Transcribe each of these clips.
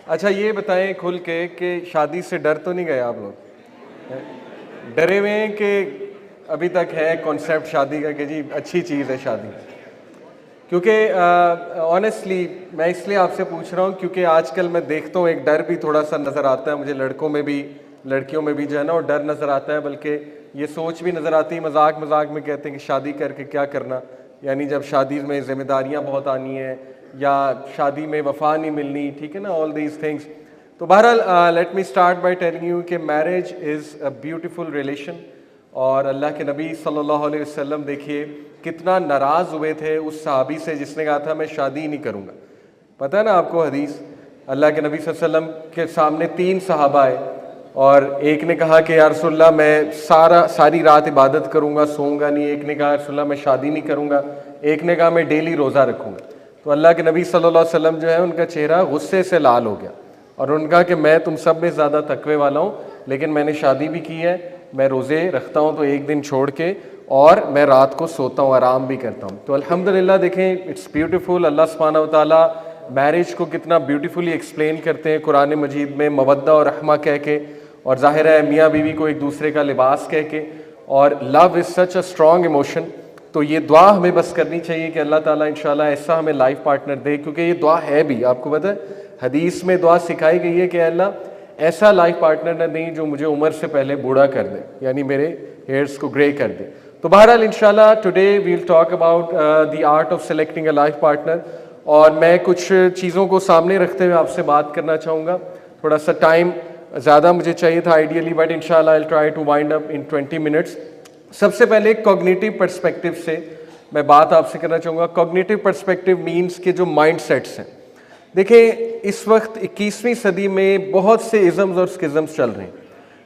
अच्छा ये बताएं खुल के कि शादी से डर तो नहीं गए आप लोग? डरे हुए हैं कि अभी तक है कॉन्सेप्ट शादी का कि जी अच्छी चीज़ है शादी? क्योंकि ऑनेस्टली मैं इसलिए आपसे पूछ रहा हूँ क्योंकि आजकल मैं देखता हूँ एक डर भी थोड़ा सा नज़र आता है मुझे, लड़कों में भी लड़कियों में भी जो है ना, और डर नज़र आता है, बल्कि ये सोच भी नज़र आती है, मजाक मजाक में कहते हैं कि शादी करके क्या करना, यानी जब शादी में जिम्मेदारियाँ बहुत आनी है या शादी में वफा नहीं मिलनी, ठीक है ना, ऑल दीज थिंग्स। तो बहरहाल let me start by telling you कि marriage is a beautiful relation. और अल्लाह के नबी सल्लल्लाहु अलैहि वसल्लम देखिए कितना नाराज़ हुए थे उस सहाबी से जिसने कहा था मैं शादी ही नहीं करूँगा। पता है ना आपको हदीस, अल्लाह के नबी सल्लल्लाहु अलैहि वसल्लम के सामने 3 सहाबा आए और एक ने कहा कि या रसूलल्लाह मैं सारी रात इबादत करूँगा, सोऊंगा नहीं। एक ने कहा या रसूलल्लाह मैं शादी नहीं करूँगा। एक ने कहा मैं डेली रोज़ा रखूँगा। तो अल्लाह के नबी सल्लल्लाहु अलैहि वसल्लम जो है उनका चेहरा गुस्से से लाल हो गया और उन्होंने कहा कि मैं तुम सब में ज़्यादा तकवे वाला हूँ, लेकिन मैंने शादी भी की है, मैं रोज़े रखता हूँ तो एक दिन छोड़ के, और मैं रात को सोता हूँ, आराम भी करता हूँ। तो अल्हम्दुलिल्लाह देखें, इट्स ब्यूटीफुल। अल्लाह सुब्हानहू व तआला मैरिज को कितना ब्यूटीफुली एक्सप्लेन करते हैं कुरान मजीद में, मवद्दा और रहमा कह के, और ज़ाहिर है मियाँ बीवी को एक दूसरे का लिबास कह के, और love is such a strong emotion. तो ये दुआ हमें बस करनी चाहिए कि अल्लाह ताला इंशाल्लाह ऐसा हमें लाइफ पार्टनर दे, क्योंकि ये दुआ है भी, आपको पता है हदीस में दुआ सिखाई गई है कि अल्लाह ऐसा लाइफ पार्टनर न दें जो मुझे उम्र से पहले बूढ़ा कर दे, यानी मेरे हेयर्स को ग्रे कर दे। तो बहरहाल इंशाल्लाह today we will talk about the art of selecting a life partner, और मैं कुछ चीज़ों को सामने रखते हुए आपसे बात करना चाहूँगा। थोड़ा सा टाइम ज़्यादा मुझे चाहिए था आइडियली, बट इंशाल्लाह I will try to wind up in 20 minutes. सबसे पहले कॉग्निटिव पर्सपेक्टिव से मैं बात आपसे करना चाहूँगा। कॉग्निटिव पर्सपेक्टिव मीन्स के जो माइंड सेट्स हैं, देखिए इस वक्त 21वीं सदी में बहुत से इज़म्स और स्किज़म्स चल रहे हैं।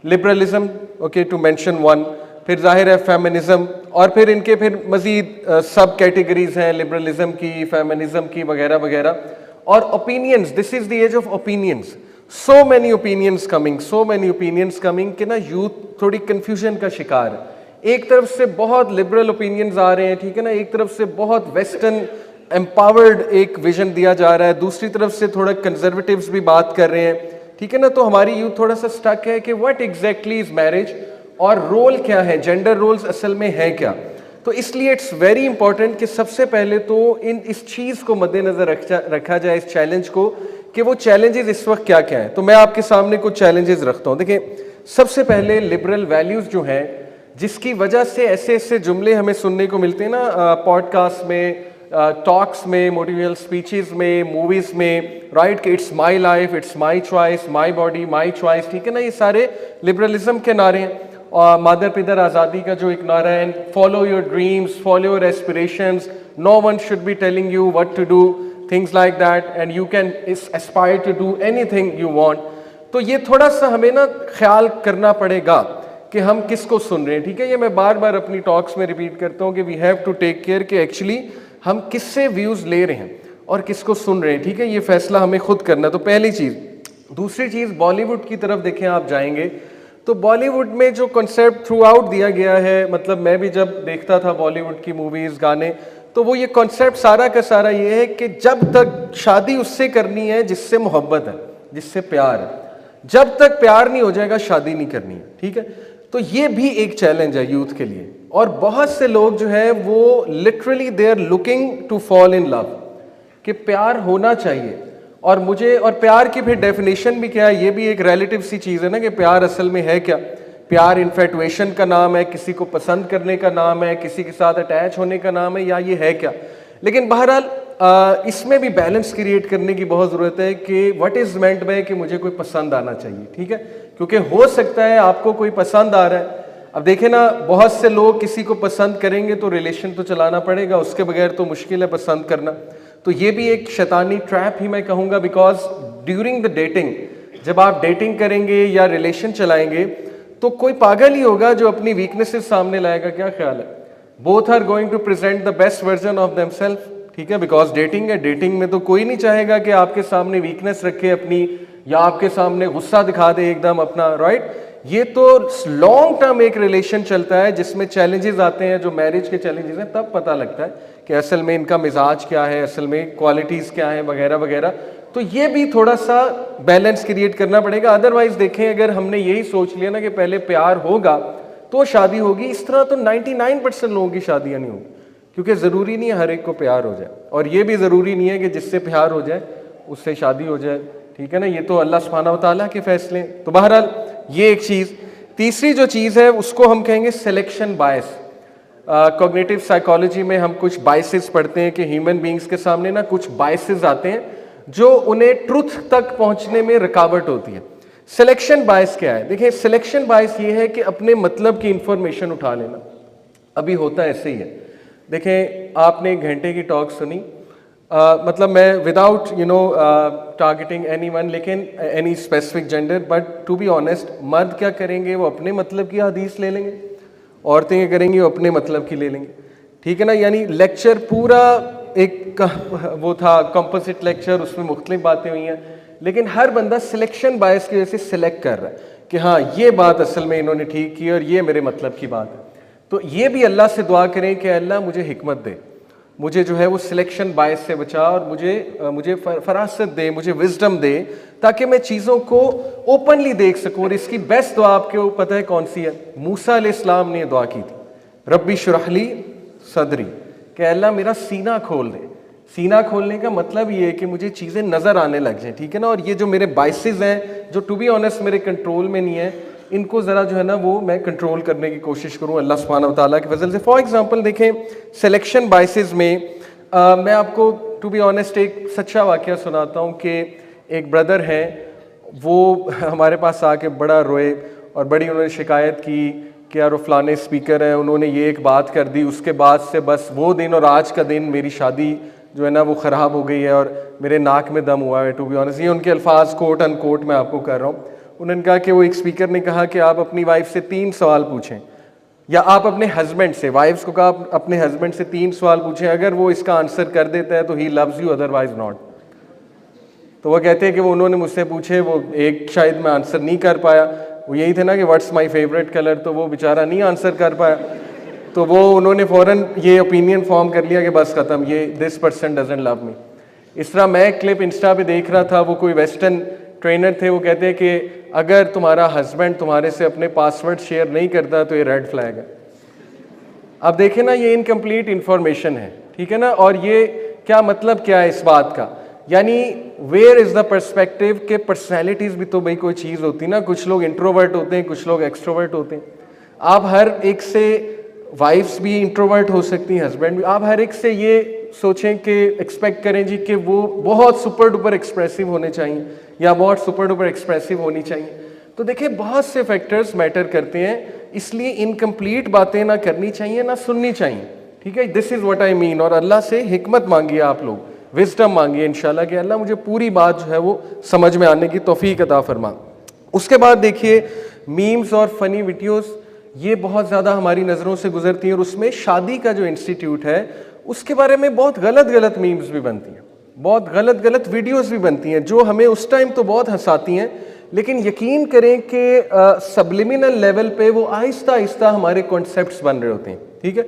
Liberalism, okay, to mention one, फिर जाहिर है फेमिनिज्म, और फिर इनके फिर मज़ीद सब कैटेगरीज हैं लिबरलिज्म की, फेमिनिज्म की, वगैरह वगैरह। और opinions, this is the age of opinions, so many opinions coming, so many opinions coming कि ना यूथ थोड़ी कन्फ्यूजन का शिकार है। एक तरफ से बहुत लिबरल ओपिनियंस आ रहे हैं, ठीक है ना, एक तरफ से बहुत वेस्टर्न एम्पावर्ड एक विजन दिया जा रहा है, दूसरी तरफ से थोड़ा कंजर्वेटिव्स भी बात कर रहे हैं, ठीक है ना। तो हमारी यूथ थोड़ा सा स्टक है कि व्हाट एग्जैक्टली इज मैरिज, और रोल क्या है, जेंडर रोल्स असल में है क्या। तो इसलिए इट्स वेरी इंपॉर्टेंट कि सबसे पहले तो इस चीज़ को मद्देनजर रखा जाए, इस चैलेंज को, कि वो चैलेंजेस इस वक्त क्या क्या हैं। तो मैं आपके सामने कुछ चैलेंजेस रखता हूँ। देखिए सबसे पहले लिबरल वैल्यूज़ जो हैं, जिसकी वजह से ऐसे ऐसे जुमले हमें सुनने को मिलते हैं ना पॉडकास्ट में, टॉक्स में, मोटिवेशनल स्पीचेस में, मूवीज़ में, राइट, कि it's my life, it's my choice, my body my choice, ठीक है ना। ये सारे लिबरलिज्म के नारे हैं। और मादर पिदर आज़ादी का जो एक नारा है, follow your dreams, follow your aspirations, no one should be telling you what to do, things like that, and you can aspire to do anything you want. तो ये थोड़ा सा हमें ना ख्याल करना पड़ेगा कि हम किसको सुन रहे हैं, ठीक है। ये मैं बार बार अपनी टॉक्स में रिपीट करता हूँ कि we have to take care कि एक्चुअली हम किससे व्यूज़ ले रहे हैं और किसको सुन रहे हैं, ठीक है। ये फैसला हमें खुद करना है। तो पहली चीज़। दूसरी चीज़, बॉलीवुड की तरफ देखें आप जाएंगे तो बॉलीवुड में जो कॉन्सेप्ट थ्रू आउट दिया गया है, मतलब मैं भी जब देखता था बॉलीवुड की मूवीज़, गाने, तो वो ये कॉन्सेप्ट सारा का सारा ये है कि जब तक शादी उससे करनी है जिससे मोहब्बत है, जिससे प्यार है, जब तक प्यार नहीं हो जाएगा शादी नहीं करनी है, ठीक है। तो ये भी एक चैलेंज है यूथ के लिए, और बहुत से लोग जो है वो literally they are looking to fall in love, कि प्यार होना चाहिए। और मुझे, और प्यार की फिर डेफिनेशन भी क्या है, ये भी एक रिलेटिव सी चीज़ है ना, कि प्यार असल में है क्या। प्यार इन्फेटुएशन का नाम है, किसी को पसंद करने का नाम है, किसी के साथ अटैच होने का नाम है, या ये है क्या। लेकिन बहरहाल इसमें भी बैलेंस क्रिएट करने की बहुत ज़रूरत है कि व्हाट इज़ मेंट बाय कि मुझे कोई पसंद आना चाहिए, ठीक है। क्योंकि हो सकता है आपको कोई पसंद आ रहा है, अब देखें ना, बहुत से लोग किसी को पसंद करेंगे तो रिलेशन तो चलाना पड़ेगा, उसके बगैर तो मुश्किल है पसंद करना। तो ये भी एक शैतानी ट्रैप ही मैं कहूँगा, बिकॉज ड्यूरिंग द डेटिंग, जब आप डेटिंग करेंगे या रिलेशन चलाएंगे तो कोई पागल ही होगा जो अपनी वीकनेसेस सामने लाएगा, क्या ख्याल है। Both are going to present the best version of themself, ठीक है, बिकॉज डेटिंग है। डेटिंग में तो कोई नहीं चाहेगा कि आपके सामने वीकनेस रखे अपनी, या आपके सामने गुस्सा दिखा दे एकदम अपना, राइट। ये तो लॉन्ग टर्म एक रिलेशन चलता है जिसमें चैलेंजेस आते हैं, जो मैरिज के चैलेंजेस हैं, तब पता लगता है कि असल में इनका मिजाज क्या है, असल में क्वालिटीज़ क्या है, वगैरह वगैरह। तो ये भी थोड़ा सा बैलेंस क्रिएट करना पड़ेगा। अदरवाइज देखें, अगर हमने यही सोच लिया ना कि पहले प्यार होगा तो शादी होगी, इस तरह तो 99% लोगों की शादियां नहीं होगी, क्योंकि ज़रूरी नहीं है हर एक को प्यार हो जाए, और ये भी ज़रूरी नहीं है कि जिससे प्यार हो जाए उससे शादी हो जाए, ठीक है ना। ये तो अल्लाह सुब्हानहू व तआला के फैसले। तो बहरहाल ये एक चीज़। तीसरी जो चीज़ है उसको हम कहेंगे सिलेक्शन बायस। कॉग्निटिव साइकोलॉजी में हम कुछ बायसेस पढ़ते हैं कि ह्यूमन बींग्स के सामने ना कुछ बायसेस आते हैं जो उन्हें ट्रुथ तक पहुंचने में रुकावट होती है। सिलेक्शन बायस क्या है? देखिए, सिलेक्शन बायस ये है कि अपने मतलब की इंफॉर्मेशन उठा लेना। अभी होता ऐसे ही है। देखें, आपने 1 घंटे की टॉक सुनी, मतलब मैं विदाउट टारगेटिंग एनीवन, लेकिन any specific gender, but to be honest, मर्द क्या करेंगे? वो अपने मतलब की हदीस ले लेंगे, औरतें क्या करेंगी? वो अपने मतलब की ले लेंगे, ठीक है ना। यानी लेक्चर पूरा एक वो था कंपोजिट लेक्चर, उसमें मुख्तलिफ बातें हुई हैं, लेकिन हर बंदा सिलेक्शन बायस की वजह से सिलेक्ट कर रहा है कि हाँ, ये बात असल में इन्होंने ठीक की और ये मेरे मतलब की बात है। तो ये भी अल्लाह से दुआ करें कि अल्लाह मुझे हिकमत दे, मुझे जो है वो सिलेक्शन बायस से बचा, और मुझे फरासत दे, मुझे विजडम दे, ताकि मैं चीज़ों को ओपनली देख सकूं। और इसकी बेस्ट दुआ आपको पता है कौन सी है? मूसा अलैहिस्सलाम ने दुआ की थी, रब्बी शुरहली सदरी, कि अल्लाह मेरा सीना खोल दे। सीना खोलने का मतलब ये है कि मुझे चीज़ें नज़र आने लग जाएं, ठीक है ना। और ये जो मेरे बाइसेस हैं, जो टू बी ऑनेस्ट मेरे कंट्रोल में नहीं है, इनको ज़रा जो है ना वो मैं कंट्रोल करने की कोशिश करूँ अल्लाह सुब्हानहू व तआला के फजल से। फॉर एग्जांपल देखें, सिलेक्शन बाइसेस में मैं आपको टू बी ऑनेस्ट एक सच्चा वाक़या सुनाता हूँ कि एक ब्रदर हैं, वो हमारे पास आके बड़ा रोए और बड़ी उन्होंने शिकायत की कि यार वो फलाने स्पीकर हैं, उन्होंने ये एक बात कर दी, उसके बाद से बस वो दिन और आज का दिन मेरी शादी जो है ना वो ख़राब हो गई है और मेरे नाक में दम हुआ है। टू बी ऑनेस्ट, ये उनके अल्फाज कोट अनकोट मैं आपको कर रहा हूँ। उन्होंने कहा कि वो एक स्पीकर ने कहा कि आप अपनी वाइफ से 3 सवाल पूछें, या आप अपने हस्बैंड से, वाइफ्स को कहा आप अपने हस्बैंड से 3 सवाल पूछें, अगर वो इसका आंसर कर देता है तो he loves you, otherwise not. तो वो कहते हैं कि वो उन्होंने मुझसे पूछे, वो एक शायद मैं आंसर नहीं कर पाया, वो यही थे ना कि व्हाट्स माय फेवरेट कलर, तो वो बेचारा नहीं आंसर कर पाया, तो वो उन्होंने फ़ौरन ये ओपिनियन फॉर्म कर लिया कि बस ख़त्म, ये this person doesn't love me. इस तरह मैं एक क्लिप इंस्टा पे देख रहा था, वो कोई वेस्टर्न ट्रेनर थे, वो कहते हैं कि अगर तुम्हारा हस्बैंड तुम्हारे से अपने पासवर्ड शेयर नहीं करता तो ये रेड फ्लैग है। अब देखें ना, ये इनकम्प्लीट इंफॉर्मेशन है, ठीक है ना। और ये क्या मतलब क्या है इस बात का? यानी वेयर इज़ द पर्सपेक्टिव के पर्सनैलिटीज़ भी तो भाई कोई चीज़ होती है ना, कुछ लोग इंट्रोवर्ट होते हैं, कुछ लोग एक्सट्रोवर्ट होते हैं। आप हर एक से, वाइफ्स भी इंट्रोवर्ट हो सकती हैं, हस्बैंड भी, आप हर एक से ये सोचें कि एक्सपेक्ट करें जी कि वो बहुत सुपर डुपर एक्सप्रेसिव होने चाहिए या बहुत सुपर डुपर एक्सप्रेसिव होनी चाहिए। तो देखिए, बहुत से फैक्टर्स मैटर करते हैं, इसलिए इनकम्प्लीट बातें ना करनी चाहिए ना सुननी चाहिए, ठीक है। This is what I mean. और अल्लाह से हिकमत मांगिए आप लोग, विजडम मांगिए इंशाल्लाह कि अल्लाह मुझे पूरी बात जो है वो समझ में आने की तौफीक अता फरमा। उसके बाद देखिए, मीम्स और फ़नी वीडियोस ये बहुत ज़्यादा हमारी नज़रों से गुजरती हैं, और उसमें शादी का जो इंस्टीट्यूट है उसके बारे में बहुत गलत मीम्स भी बनती हैं, बहुत गलत वीडियोस भी बनती हैं, जो हमें उस टाइम तो बहुत हंसाती हैं, लेकिन यकीन करें कि सबलिमिनल लेवल पे वो आहिस्ता आहिस्ता हमारे कॉन्सेप्ट्स बन रहे होते हैं, ठीक है।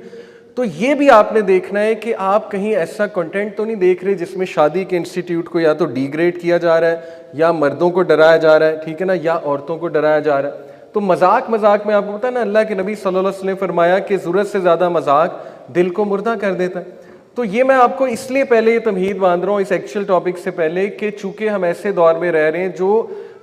तो ये भी आपने देखना है कि आप कहीं ऐसा कंटेंट तो नहीं देख रहे जिसमें शादी के इंस्टीट्यूट को या तो डिग्रेड किया जा रहा है, या मर्दों को डराया जा रहा है, ठीक है ना, या औरतों को डराया जा रहा है। तो मजाक में आपको पता है ना, अल्लाह के नबी सल्लल्लाहु अलैहि वसल्लम ने फरमाया कि ज़रूरत से ज़्यादा मजाक दिल को मुर्दा कर देता है। तो ये मैं आपको इसलिए पहले ये तमहीद बांध रहा हूँ इस एक्चुअल टॉपिक से पहले कि चूंकि हम ऐसे दौर में रह रहे हैं जो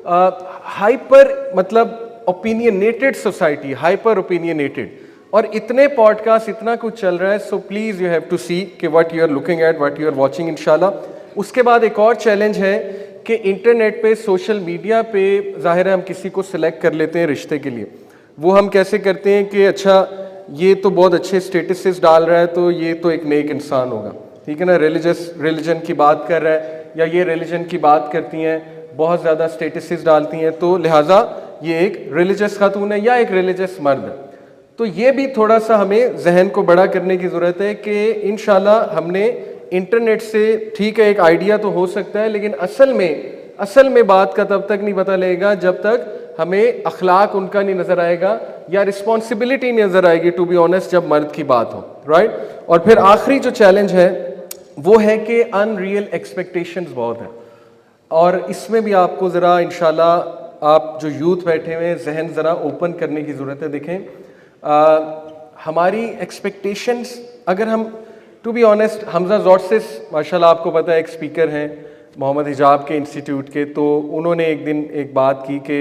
हाइपर मतलब ओपिनियनेटेड सोसाइटी, हाइपर ओपिनियनेटेड, और इतने पॉडकास्ट, इतना कुछ चल रहा है। So please you have to see कि what you are looking at, what you are watching इंशाल्लाह। उसके बाद एक और चैलेंज है कि इंटरनेट पे, सोशल मीडिया पे, ज़ाहिर है हम किसी को सिलेक्ट कर लेते हैं रिश्ते के लिए। वो हम कैसे करते हैं कि अच्छा ये तो बहुत अच्छे स्टेटसेस डाल रहा है तो ये तो एक नेक इंसान होगा, ठीक है ना, रिलीजन की बात कर रहा है, या ये रिलीजन की बात करती हैं, बहुत ज़्यादा स्टेटसेस डालती हैं, तो लिहाजा ये एक रिलीजियस खातून है या एक रिलीजियस मर्द है। तो ये भी थोड़ा सा हमें जहन को बड़ा करने की ज़रूरत है कि इंशाल्लाह हमने इंटरनेट से, ठीक है, एक आइडिया तो हो सकता है, लेकिन असल में बात का तब तक नहीं पता लगेगा जब तक हमें अखलाक उनका नहीं नज़र आएगा या रिस्पॉन्सिबिलिटी नहीं नज़र आएगी, टू बी ऑनेस्ट, जब मर्द की बात हो, राइट। और फिर आखिरी जो चैलेंज है वो है कि अनरियल एक्सपेक्टेशंस बहुत हैं। और इसमें भी आपको ज़रा इंशाल्लाह आप जो यूथ बैठे हुए हैं जहन ज़रा ओपन करने की ज़रूरत है। देखें हमारी एक्सपेक्टेशंस, अगर हम टू बी ऑनेस्ट, हमजा जॉर्सिस माशाल्लाह आपको पता है एक स्पीकर हैं मोहम्मद हिजाब के इंस्टीट्यूट के, तो उन्होंने एक दिन एक बात की कि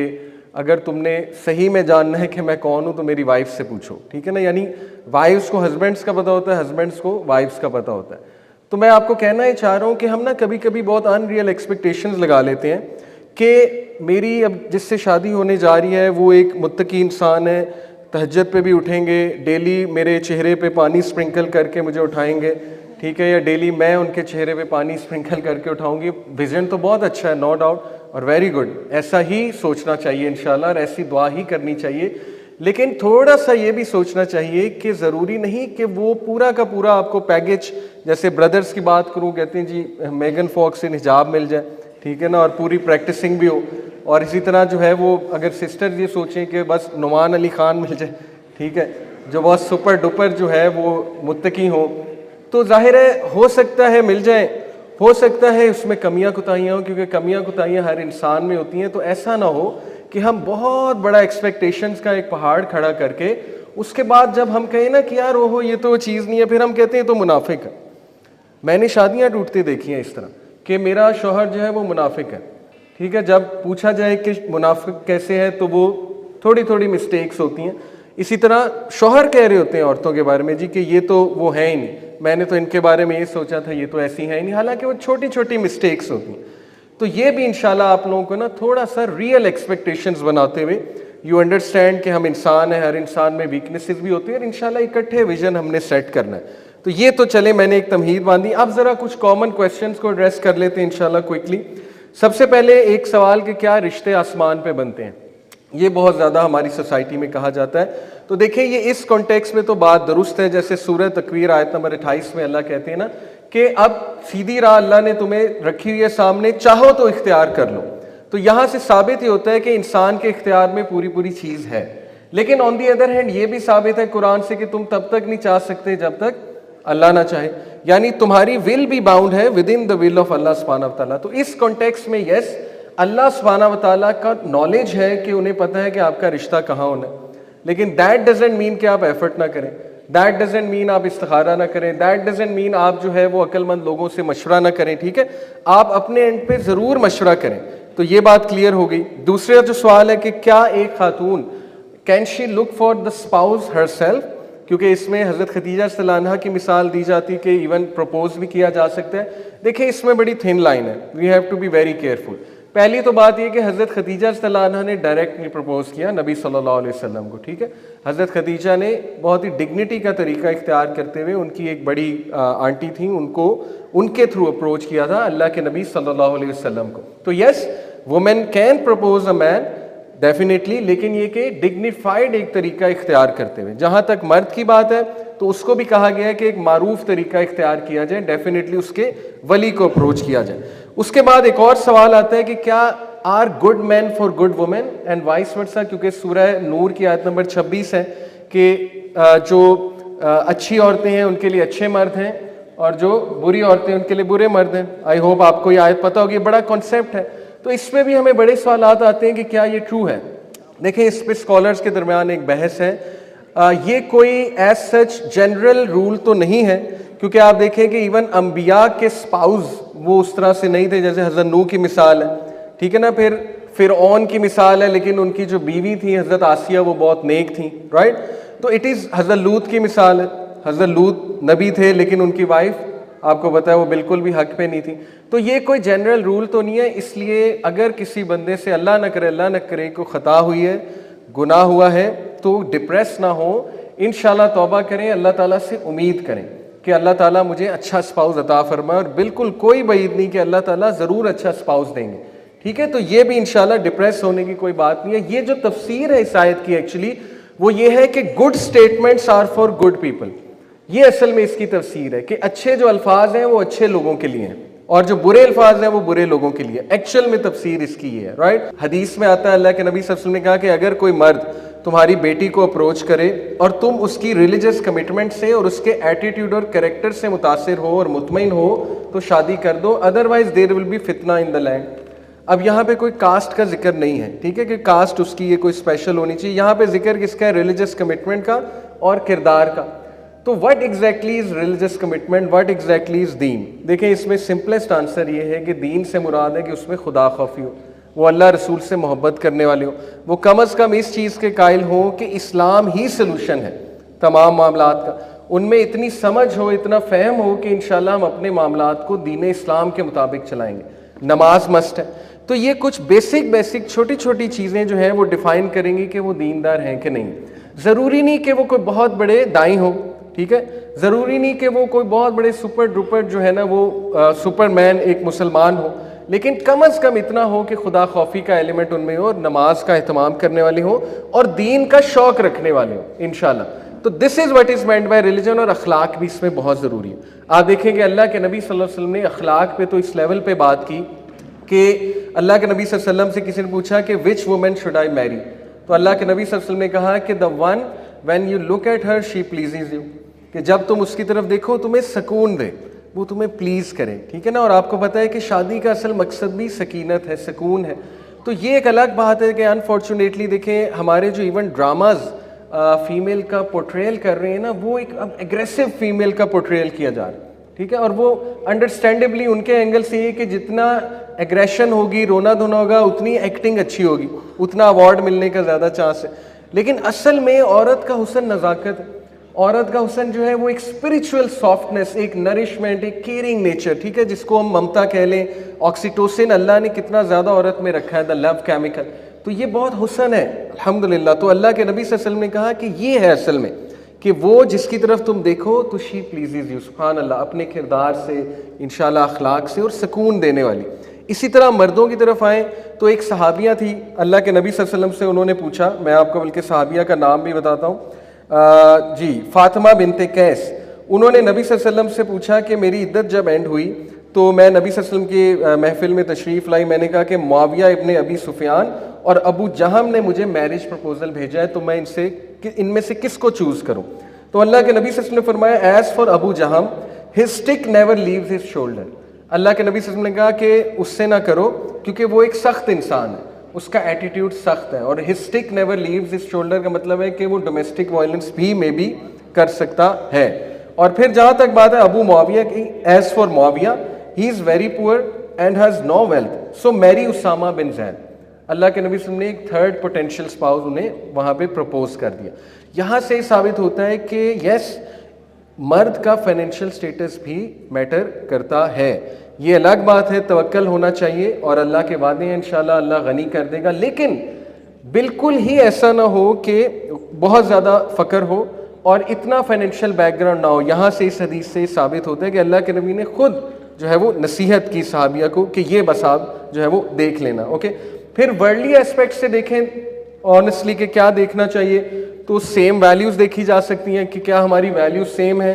अगर तुमने सही में जानना है कि मैं कौन हूँ तो मेरी वाइफ से पूछो, ठीक है ना। यानी वाइफ्स को हस्बैंड्स का पता होता है, हस्बैंड्स को वाइफ्स का पता होता है। तो मैं आपको कहना ही चाह रहा हूँ कि हम ना कभी कभी बहुत अनरियल एक्सपेक्टेशंस लगा लेते हैं कि मेरी अब जिससे शादी होने जा रही है वो एक मुत्तकी इंसान है, तहज्जुद पे भी उठेंगे, डेली मेरे चेहरे पे पानी स्प्रिंकल करके मुझे उठाएंगे, ठीक है, या डेली मैं उनके चेहरे पे पानी स्प्रिंकल करके उठाऊंगी। विजन तो बहुत अच्छा है, नो डाउट, और वेरी गुड, ऐसा ही सोचना चाहिए इंशाल्लाह, और ऐसी दुआ ही करनी चाहिए। लेकिन थोड़ा सा ये भी सोचना चाहिए कि ज़रूरी नहीं कि वो पूरा का पूरा आपको पैकेज, जैसे ब्रदर्स की बात करूँ, कहते हैं जी मेगन फॉक्स से हिजाब मिल जाए, ठीक है ना, और पूरी प्रैक्टिसिंग भी हो, और इसी तरह जो है वो अगर सिस्टर ये सोचें कि बस नुमान अली खान मिल जाए, ठीक है, जो बहुत सुपर डुपर जो है वो मुत्तकी हो, तो जाहिर है हो सकता है मिल जाए, हो सकता है उसमें कमियां कुताहियाँ हो, क्योंकि कमियां कुताहियाँ हर इंसान में होती हैं। तो ऐसा ना हो कि हम बहुत बड़ा एक्सपेक्टेशंस का एक पहाड़ खड़ा करके उसके बाद जब हम कहें ना कि यार ओहो ये तो चीज़ नहीं है, फिर हम कहते हैं तो मुनाफिक है। मैंने शादियाँ टूटती देखी हैं इस तरह कि मेरा शौहर जो है वो मुनाफिक है, ठीक है, जब पूछा जाए कि मुनाफिक कैसे है तो वो थोड़ी थोड़ी मिस्टेक्स होती हैं। इसी तरह शौहर कह रहे होते हैं औरतों के बारे में जी कि ये तो वो है ही नहीं, मैंने तो इनके बारे में ये सोचा था, ये तो ऐसी है ही नहीं, हालांकि वो छोटी छोटी मिस्टेक्स होती हैं। तो ये भी इंशाल्लाह आप लोगों को ना थोड़ा सा रियल एक्सपेक्टेशंस बनाते हुए यू अंडरस्टैंड कि हम इंसान हैं, हर इंसान में वीकनेसेस भी होती है, और इंशाल्लाह इकट्ठे विजन हमने सेट करना है। तो ये तो चले, मैंने एक तमहीद बांधी, अब ज़रा कुछ कॉमन क्वेश्चंस को एड्रेस कर लेते हैं इंशाल्लाह क्विकली। सबसे पहले एक सवाल कि क्या रिश्ते आसमान पे बनते हैं, ये बहुत ज़्यादा हमारी सोसाइटी में कहा जाता है। तो देखिए ये इस कॉन्टेक्स्ट में तो बात दुरुस्त है, जैसे सूरह तकवीर आयत नंबर 28 में अल्लाह कहते हैं ना कि अब सीधी राह अल्लाह ने तुम्हें रखी हुई है सामने, चाहो तो इख्तियार कर लो। तो यहाँ से साबित ही होता है कि इंसान के इख्तियार में पूरी पूरी चीज़ है। लेकिन ऑन दी अदर हैंड ये भी साबित है कुरान से कि तुम तब तक नहीं चाह सकते जब तक अल्लाह ना चाहे, यानी तुम्हारी विल भी बाउंड है within the will of अल्लाह सुब्हानहू व तआला। तो इस कॉन्टेक्स्ट में यस, अल्लाह सुब्हानहू व तआला का नॉलेज है कि उन्हें पता है कि आपका रिश्ता कहाँ होना है, लेकिन दैट डजेंट मीन कि आप एफर्ट ना करें, दैट डजेंट मीन आप इस्तिखारा ना करें, दैट डजेंट मीन आप जो है वो अक्लमंद लोगों से मशवरा ना करें, ठीक है, आप अपने एंड पे ज़रूर मशवरा करें। तो ये बात क्लियर हो गई। दूसरा जो सवाल है कि क्या एक खातून can she look for the spouse her self, क्योंकि इसमें हज़रत खदीजा रज़ियल्लाहु अन्हा की मिसाल दी जाती है कि इवन प्रपोज भी किया जा सकता है। देखिए इसमें बड़ी थिन लाइन है, we have to be very careful. पहली तो बात यह कि हज़रत खदीजा रज़ियल्लाहु अन्हा ने डायरेक्ट नहीं प्रपोज किया नबी सल्लल्लाहु अलैहि वसल्लम को, ठीक है, हज़रत खदीजा ने बहुत ही डिग्निटी का तरीका इख्तियार करते हुए, उनकी एक बड़ी आंटी थी, उनको उनके थ्रू अप्रोच किया था अल्लाह के नबी सल्लल्लाहु अलैहि वसल्लम को। तो yes, women can propose a man definitely, लेकिन ये कि डिग्निफाइड एक तरीका इख्तियार करते हुए। जहाँ तक मर्द की बात है तो उसको भी कहा गया है कि एक मारूफ तरीका इख्तियार किया जाए, डेफिनेटली उसके वली को अप्रोच किया जाए। उसके बाद एक और सवाल आता है कि क्या are good man for good women and vice versa, क्योंकि सूरह नूर की आयत नंबर 26 है कि जो अच्छी औरतें हैं उनके लिए अच्छे मर्द हैं और जो बुरी औरतें हैं उनके लिए बुरे मर्द हैं। आई होप आपको ये आयत पता होगी, बड़ा कॉन्सेप्ट है। तो इसमें भी हमें बड़े सवाल आते हैं कि क्या ये ट्रू है। देखिए इस पे स्कॉलर्स के दरमियान एक बहस है, ये कोई एज सच जनरल रूल तो नहीं है, क्योंकि आप देखें कि इवन अंबिया के स्पाउस वो उस तरह से नहीं थे, जैसे हज़रत नूह की मिसाल है, ठीक है ना, फिर फिरऔन की मिसाल है, लेकिन उनकी जो बीवी थी हज़रत आसिया वो बहुत नेक थी, राइट। तो इट इज़ हज़रत लूत की मिसाल है, हज़रत लूत नबी थे लेकिन उनकी वाइफ आपको पता है वो बिल्कुल भी हक पे नहीं थी। तो ये कोई जनरल रूल तो नहीं है, इसलिए अगर किसी बंदे से अल्लाह न करे को ख़ता हुई है, गुनाह हुआ है, तो डिप्रेस ना हो, इंशाल्लाह तौबा करें, अल्लाह ताला से उम्मीद करें कि अल्लाह ताला मुझे अच्छा स्पाउस अता फरमाए, और बिल्कुल कोई बईद नहीं कि अल्लाह ताला ज़रूर अच्छा स्पाउस देंगे, ठीक है। तो ये भी इंशाल्लाह डिप्रेस होने की कोई बात नहीं है। ये जो तफसीर है इस आयत की एक्चुअली वो ये है कि good statements are for good people, ये असल में इसकी तफसीर है कि अच्छे जो अल्फाज हैं वो अच्छे लोगों के लिए हैं और जो बुरे अल्फाज हैं वो बुरे लोगों के लिए। एक्चुअल में तफसीर इसकी ये है, राइट। हदीस में आता है अल्लाह के नबी सल्लल्लाहु अलैहि वसल्लम ने कहा कि अगर कोई मर्द तुम्हारी बेटी को अप्रोच करे और तुम उसकी रिलीजियस कमिटमेंट से और उसके एटीट्यूड और कैरेक्टर से मुतासिर हो और मुतमईन हो तो शादी कर दो, अदरवाइज देयर विल बी फितना इन द लैंड। अब यहाँ पे कोई कास्ट का जिक्र नहीं है, ठीक है, कि कास्ट उसकी ये कोई स्पेशल होनी चाहिए। यहाँ पे जिक्र किसका है? रिलीजियस कमिटमेंट का और किरदार का। तो what exactly is religious commitment, what exactly is दीन? देखें, इसमें सिंपलेस्ट आंसर ये है कि दीन से मुराद है कि उसमें खुदा खौफी हो, वो अल्लाह रसूल से मोहब्बत करने वाले हो, वो कम अज़ कम इस चीज़ के कायल हो कि इस्लाम ही सलूशन है तमाम मामलात का, उनमें इतनी समझ हो, इतना फ़हम हो कि इंशाल्लाह हम अपने मामलात को दीन इस्लाम के मुताबिक चलाएंगे। नमाज मस्ट है। तो ये कुछ बेसिक छोटी छोटी चीज़ें जो हैं वो डिफ़ाइन करेंगी कि वो दीनदार हैं कि नहीं। ज़रूरी नहीं कि वो कोई बहुत बड़े दाई हो, ठीक है, ज़रूरी नहीं कि वो कोई बहुत बड़े सुपर डुपर जो है ना वो सुपरमैन एक मुसलमान हो, लेकिन कम अज़ कम इतना हो कि खुदा खौफी का एलिमेंट उनमें हो, नमाज का एहतमाम करने वाले हो और दीन का शौक़ रखने वाले हो इंशाल्लाह। तो this is what is meant by religion, और अखलाक भी इसमें बहुत ज़रूरी है। आप देखेंगे अल्लाह के नबी सल्लल्लाहु अलैहि वसल्लम ने अखलाक पे तो इस लेवल पे बात की कि अल्लाह के नबी सल्लल्लाहु अलैहि वसल्लम से किसी ने पूछा कि विच वुमन शुड आई मैरी, तो अल्लाह के नबी सल्लल्लाहु अलैहि वसल्लम ने कहा कि the one when you look at her she pleases you, कि जब तुम उसकी तरफ देखो तुम्हें सुकून दे, वो तुम्हें प्लीज़ करे, ठीक है ना। और आपको पता है कि शादी का असल मकसद भी सकीनत है, सुकून है। तो ये एक अलग बात है कि अनफॉर्चुनेटली देखें हमारे जो इवन ड्रामाज फीमेल का पोर्ट्रेयल कर रहे हैं ना, वो एक अब एग्रेसिव फीमेल का पोर्ट्रेयल किया जा रहा है, ठीक है। और वो अंडरस्टैंडेबली उनके एंगल से ये कि जितना एग्रेशन होगी, रोना धोना होगा, उतनी एक्टिंग अच्छी होगी, उतना अवार्ड मिलने का ज़्यादा चांस है। लेकिन असल में औरत का हुस्न नज़ाकत है, औरत का हुस्न जो है वो एक स्पिरिचुअल सॉफ्टनेस, एक नरिशमेंट, एक केयरिंग नेचर, ठीक है, जिसको हम ममता कह लें, ऑक्सीटोसिन अल्लाह ने कितना ज़्यादा औरत में रखा है, द लव केमिकल। तो ये बहुत हुस्न है अल्हम्दुलिल्लाह। तो अल्लाह के नबी सल्लल्लाहु अलैहि वसल्लम ने कहा कि ये है असल में कि वो जिसकी तरफ तुम देखो तो शी प्लीजेज यू, सुभान अल्लाह, अपने किरदार से, इंशाल्लाह अखलाक से और सुकून देने वाली। इसी तरह मर्दों की तरफ आएँ तो एक सहाबिया थी अल्लाह के नबी सल्लल्लाहु अलैहि वसल्लम से, उन्होंने पूछा, मैं आपको बल्कि सहाबिया का नाम भी बताता हूँ, जी, फातिमा बिनते कैस। उन्होंने नबी सल्लल्लाहु अलैहि वसल्लम से पूछा कि मेरी इद्दत जब एंड हुई तो मैं नबी सल्लल्लाहु अलैहि वसल्लम की महफिल में तशरीफ़ लाई, मैंने कहा कि मुआविया इब्ने अबी सुफियान और अबू जहम ने मुझे मैरिज प्रपोजल भेजा है, तो मैं इनमें से किसको चूज़ करूँ? तो अल्लाह के नबी सल्लल्लाहु अलैहि वसल्लम ने फरमाया, as for Abu Jahm his stick never leaves his shoulder. अल्लाह के नबी सल्लल्लाहु अलैहि वसल्लम ने कहा कि उससे ना करो क्योंकि वो एक सख्त इंसान है, उसका एटीट्यूड सख्त है। और his stick never leaves his shoulder का मतलब है कि वो डोमेस्टिक वायलेंस भी मे बी कर सकता है। और फिर जहाँ तक बात है अबू मुआविया की, as for Muawiya he is very poor and has no wealth, so marry Usama bin Zaid. अल्लाह के नबी सल्लल्लाहु अलैहि वसल्लम ने एक थर्ड पोटेंशियल स्पाउस उन्हें वहाँ पे प्रपोज कर दिया। यहाँ से साबित होता है कि यस, मर्द का फाइनेंशियल स्टेटस भी मैटर करता है। ये अलग बात है, तवक्कल होना चाहिए और अल्लाह के वादे हैं, इंशाल्लाह अल्लाह गनी कर देगा। लेकिन बिल्कुल ही ऐसा ना हो कि बहुत ज़्यादा फ़क्र हो और इतना फाइनेंशियल बैकग्राउंड ना हो। यहाँ से इस हदीस से साबित होता है कि अल्लाह के नबी ने खुद जो है वो नसीहत की सहाबिया को कि ये बस आप जो है वो देख लेना, ओके। फिर वर्ल्डली एस्पेक्ट से देखें ऑनेस्टली कि क्या देखना चाहिए, तो सेम वैल्यूज़ देखी जा सकती हैं कि क्या हमारी वैल्यूज सेम है।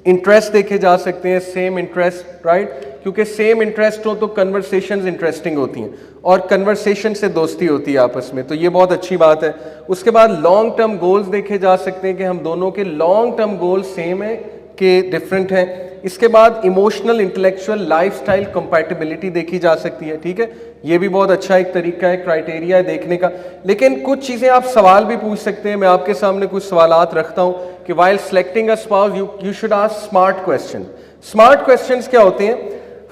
इंटरेस्ट देखे जा सकते हैं, सेम इंटरेस्ट, राइट, क्योंकि सेम इंटरेस्ट हो तो कन्वर्सेशंस इंटरेस्टिंग होती हैं और कन्वर्सेशन से दोस्ती होती है आपस में, तो ये बहुत अच्छी बात है। उसके बाद लॉन्ग टर्म गोल्स देखे जा सकते हैं कि हम दोनों के लॉन्ग टर्म गोल्स सेम है कि डिफरेंट हैं। इसके बाद इमोशनल इंटेलेक्चुअल लाइफस्टाइल कंपैटिबिलिटी देखी जा सकती है, ठीक है, ये भी बहुत अच्छा एक तरीका है, क्राइटेरिया है देखने का। लेकिन कुछ चीज़ें आप सवाल भी पूछ सकते हैं। मैं आपके सामने कुछ सवालात रखता हूँ कि while selecting a spouse you should ask smart question. Smart questions क्या होते हैं?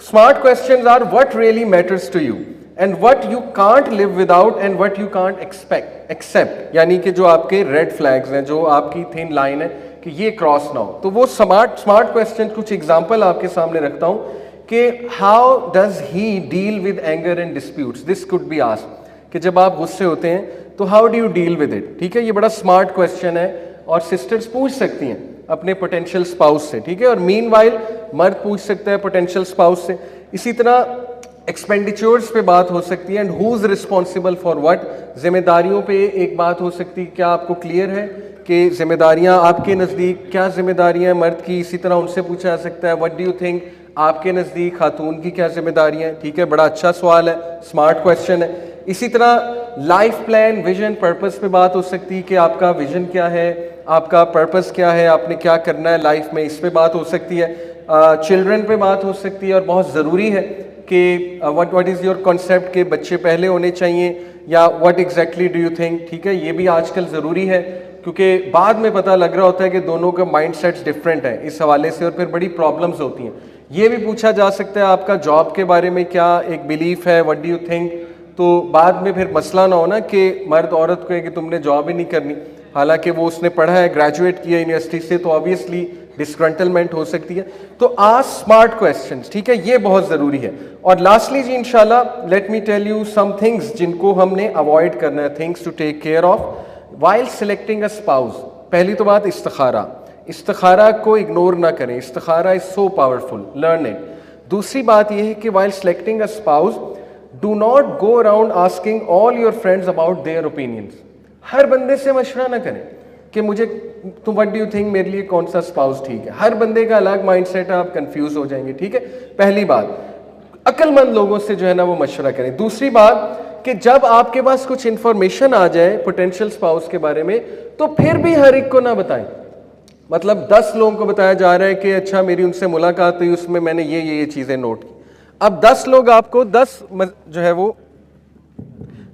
Smart questions are what really matters to you and what you can't live without and what you can't accept, यानी कि जो आपके रेड फ्लैग्स हैं, जो आपकी थिन लाइन है कि ये क्रॉस ना हो। तो वो स्मार्ट क्वेश्चन, कुछ एग्जांपल आपके सामने रखता हूँ कि how does he deal with anger and disputes, this could be asked, कि जब आप गुस्से होते हैं तो how do you deal with it, ठीक है। ये बड़ा स्मार्ट क्वेश्चन है और सिस्टर्स पूछ सकती हैं अपने पोटेंशियल स्पाउस से, ठीक है, और मीनवाइल मर्द पूछ सकता है पोटेंशियल स्पाउस से। इसी तरह एक्सपेंडिचर्स पे बात हो सकती है and who is responsible for what, जिम्मेदारियों पे एक बात हो सकती है। क्या आपको क्लियर है कि जिम्मेदारियां आपके नज़दीक क्या जिम्मेदारियां हैं मर्द की? इसी तरह उनसे पूछा जा सकता है व्हाट डू यू थिंक, आपके नज़दीक खातून की क्या जिम्मेदारियां हैं, ठीक है, बड़ा अच्छा सवाल है, स्मार्ट क्वेश्चन है। इसी तरह लाइफ प्लान, विजन, पर्पस पे बात हो सकती है कि आपका विजन क्या है, आपका पर्पस क्या है, आपने क्या करना है लाइफ में, इस पे बात हो सकती है। चिल्ड्रन पे बात हो सकती है और बहुत ज़रूरी है कि व्हाट इज़ योर कॉन्सेप्ट के बच्चे पहले होने चाहिए या what exactly do you think, ठीक है, ये भी आजकल ज़रूरी है क्योंकि बाद में पता लग रहा होता है कि दोनों का माइंड सेट्स डिफरेंट है इस हवाले से और फिर बड़ी प्रॉब्लम्स होती हैं। ये भी पूछा जा सकता है आपका जॉब के बारे में क्या एक बिलीफ है, व्हाट डू यू थिंक, तो बाद में फिर मसला ना हो ना कि मर्द औरत को है कि तुमने जॉब ही नहीं करनी, हालांकि वो उसने पढ़ा है, ग्रेजुएट किया यूनिवर्सिटी से, तो ऑब्वियसली डिस्ग्रंटलमेंट हो सकती है। तो आस्क स्मार्ट क्वेश्चंस, ठीक है, ये बहुत ज़रूरी है। और लास्टली जी इंशाल्लाह let me tell you some things जिनको हमने अवॉइड करना है, things to take care of while selecting a spouse. पहली तो बात इस्तिखारा, इस्तिखारा को इग्नोर ना करें, इस्तिखारा is so powerful, learn it. दूसरी बात यह है कि while selecting a spouse do not go around asking all your friends about their opinions. हर बंदे से मशवरा ना करें कि मुझे तुम व्हाट डू यू थिंक मेरे लिए कौन सा स्पाउस ठीक है। हर बंदे का अलग माइंडसेट है, आप कंफ्यूज हो जाएंगे, ठीक है। पहली बात, अक्लमंद लोगों से जो है ना वो मशवरा करें। दूसरी बात कि जब आपके पास कुछ इंफॉर्मेशन आ जाए पोटेंशियल स्पाउस के बारे में तो फिर भी हर एक को ना बताएं। मतलब 10 लोगों को बताया जा रहा है कि अच्छा मेरी उनसे मुलाकात हुई, उसमें मैंने ये चीज़ें नोट की। अब 10 लोग आपको 10 जो है वो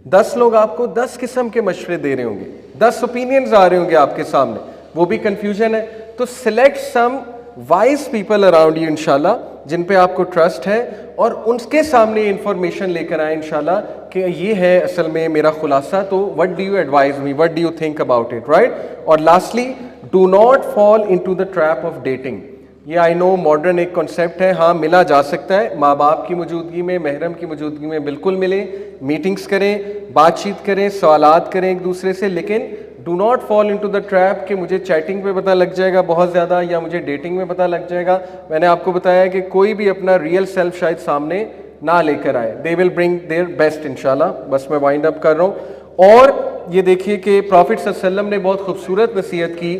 10 लोग आपको 10 किस्म के मशवरे दे रहे होंगे, 10 ओपिनियंस आ रहे होंगे आपके सामने, वो भी कंफ्यूजन है। तो select some wise people around you इंशाल्लाह, जिन पे आपको ट्रस्ट है, और उनके सामने इंफॉर्मेशन लेकर आए इंशाल्लाह कि ये है असल में मेरा खुलासा, तो what do you advise me, what do you think about it, right. और lastly, do not fall into the trap of dating. ये आई नो मॉडर्न एक कॉन्सेप्ट है, हाँ मिला जा सकता है, माँ बाप की मौजूदगी में, महरम की मौजूदगी में बिल्कुल मिले, मीटिंग्स करें, बातचीत करें, सवालात करें एक दूसरे से, लेकिन do not fall into the trap कि मुझे चैटिंग पे पता लग जाएगा बहुत ज़्यादा या मुझे डेटिंग में पता लग जाएगा। मैंने आपको बताया कि कोई भी अपना रियल सेल्फ शायद सामने ना लेकर आए, they will bring their best इंशाल्लाह। बस मैं वाइंड अप कर रहा हूँ। और ये देखिए कि प्रॉफिट सल्लल्लाहु अलैहि वसल्लम ने बहुत खूबसूरत नसीहत की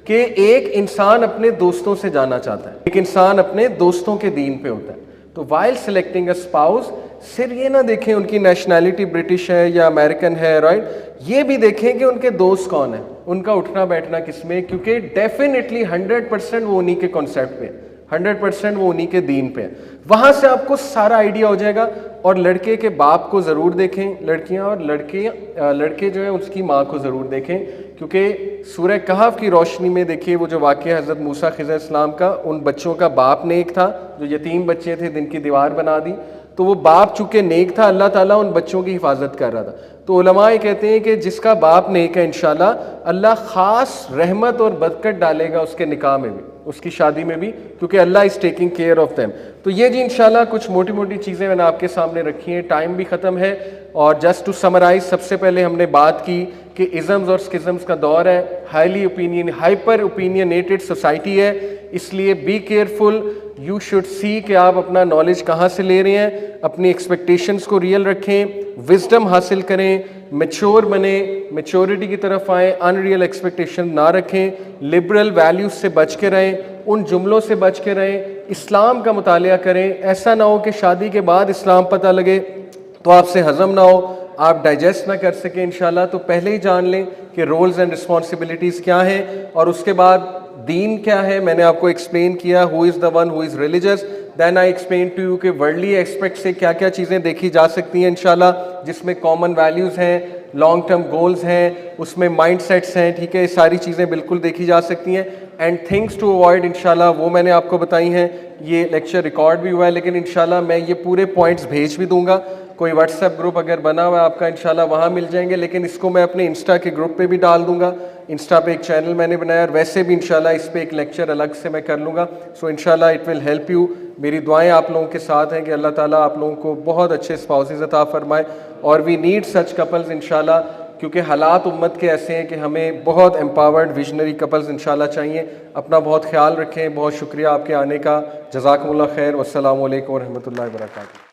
कि एक इंसान अपने दोस्तों से जाना चाहता है, एक इंसान अपने दोस्तों के दीन पे होता है। तो वाइल सिलेक्टिंग अ स्पाउस सिर्फ ये ना देखें उनकी नेशनैलिटी ब्रिटिश है या अमेरिकन है, राइट, ये भी देखें कि उनके दोस्त कौन है, उनका उठना बैठना किसमें, क्योंकि डेफिनेटली 100% वो उन्हीं के कॉन्सेप्ट पे, 100% वो उन्हीं के दीन पे है। वहां से आपको सारा आइडिया हो जाएगा। और लड़के के बाप को ज़रूर देखें लड़कियां, और लड़के जो है उसकी माँ को ज़रूर देखें, क्योंकि सूरह कहफ की रोशनी में देखिए वो जो वाक़या हज़रत मूसा खिज़र इस्लाम का, उन बच्चों का बाप नेक था जो यतीम बच्चे थे जिनकी दीवार बना दी, तो वो बाप चूँकि नेक था, अल्लाह ताला उन बच्चों की हिफाजत कर रहा था। तो उलमा ये कहते हैं कि जिसका बाप नेक है इंशाल्लाह अल्लाह ख़ास रहमत और बरकत डालेगा उसके निकाह में भी, उसकी शादी में भी, क्योंकि अल्लाह is taking care of them. तो ये जी इंशाल्लाह कुछ मोटी मोटी चीज़ें मैंने आपके सामने रखी हैं, टाइम भी ख़त्म है। और जस्ट टू समराइज, सबसे पहले हमने बात की कि इज़म्स और स्किज़म्स का दौर है, हाइपर ओपिनियनेटेड सोसाइटी है, इसलिए be careful, you should see कि आप अपना नॉलेज कहाँ से ले रहे हैं, अपनी एक्सपेक्टेशंस को रियल रखें, विजडम हासिल करें, मैच्योर बने, मैच्योरिटी की तरफ आएँ, अनरियल एक्सपेक्टेशन ना रखें, लिबरल वैल्यूज से बच के रहें, उन जुमलों से बच के रहें, इस्लाम का मुतालिया करें। ऐसा ना हो कि शादी के बाद इस्लाम पता लगे तो आपसे हजम ना हो, आप डाइजेस्ट ना कर सकें इंशाल्लाह। तो पहले ही जान लें कि रोल्स एंड रिस्पॉन्सिबिलिटीज़ क्या हैं, और उसके बाद दीन क्या है। मैंने आपको एक्सप्लेन किया who is the one who is religious, then I explain to you कि वर्ल्डली एस्पेक्ट से क्या क्या चीज़ें देखी जा सकती हैं इंशाल्लाह, जिसमें कॉमन वैल्यूज़ हैं, लॉन्ग टर्म गोल्स हैं, उसमें माइंड सेट्स हैं, ठीक है, ये सारी चीज़ें बिल्कुल देखी जा सकती हैं। एंड थिंग्स टू अवॉइड इंशाल्लाह वो मैंने आपको बताई हैं। ये लेक्चर रिकॉर्ड भी हुआ है, लेकिन इंशाल्लाह मैं ये पूरे पॉइंट्स भेज भी दूंगा। कोई व्हाट्सएप ग्रुप अगर बना हुआ है आपका इंशाल्लाह वहाँ मिल जाएंगे, लेकिन इसको मैं अपने इंस्टा के ग्रुप पे भी डाल दूंगा। इंस्टा पे एक चैनल मैंने बनाया, और वैसे भी इंशाल्लाह इस पे एक लेक्चर अलग से मैं कर लूँगा। सो इंशाल्लाह इट विल हेल्प यू। मेरी दुआएं आप लोगों के साथ हैं कि अल्लाह ताला आप लोगों को बहुत अच्छे स्पाउसेस अता फरमाए, और वी नीड सच कपल्स इंशाल्लाह, क्योंकि हालात उम्मत के ऐसे हैं कि हमें बहुत एम्पावर्ड विजनरी कपल्स इंशाल्लाह चाहिए। अपना बहुत ख्याल रखें, बहुत शुक्रिया आपके आने का, जज़ाकुमुल्लाह खैर, वस्सलामु अलैकुम व रहमतुल्लाहि व बरकातुहू।